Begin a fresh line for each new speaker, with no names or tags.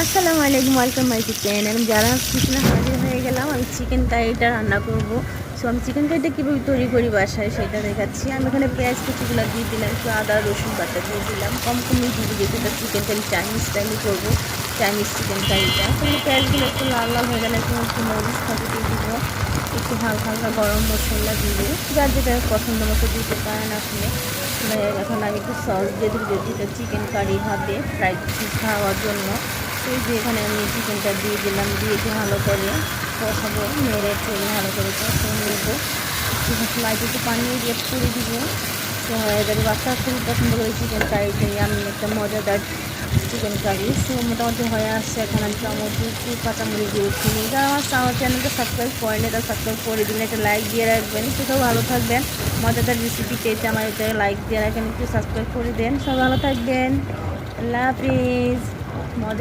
আসসালামু আলাইকুম, welcome my kitchen. আমি যারা কিচেনে হাজির হয়ে গেলাম। আমি চিকেন কারিটা রান্না করব। সো আমি চিকেন কারিটা কীভাবে তৈরি করি বাসায় সেটা দেখাচ্ছি। আমি এখানে পেঁয়াজ কুচিগুলো দিয়ে দিলাম, একটু আদা রসুন বাটা দিয়ে দিলাম, কম কমই দিয়ে যেহেতু এটা চিকেন কারি চাইনিজ স্টাইলে করবো, চাইনিজ চিকেন কারিটা। তাহলে পেঁয়াজগুলো একটু লাল লাল হয়ে গেলে একটু মরিচ ফাঁকি দিয়ে দিব, একটু হালকা হালকা গরম মশলা দিয়ে যার যেটা পছন্দ মতো দিতে পারেন আসলে। এখন আমি একটু সস দিয়ে দিই যেহেতু এটা চিকেন কারি হবে ফ্রাইড চিজ খাওয়ার জন্য। এই যে এখানে আমি চিকেনটা দিয়ে দিলাম, দিয়ে ভালো করে কষাবো, নেড়ে টেড়ে ভালো করে কষিয়ে নেবো। একটু পানি দিয়ে পুড়ে দিব। তো হয়ে যাবে। বাচ্চা খুবই পছন্দ করে চিকেন কারিটাই, আমি একটা মজাদার চিকেন কারি। সো মোটামুটি হয়ে আসছে। এখন আমি টমেটো একটু কাঁচামরিচ দিয়ে উঠিয়ে নিই। যারা আমার চ্যানেলটা সাবস্ক্রাইব করেন এটা সাবস্ক্রাইব করে দিন, একটা লাইক দিয়ে রাখবেন। সেটাও ভালো থাকবেন। মজাদার রেসিপি পেতে আমার এটা লাইক দিয়ে রাখেন, একটু সাবস্ক্রাইব করে দেন। সব ভালো থাকবেন। আল্লাহ হাফিজ। মজা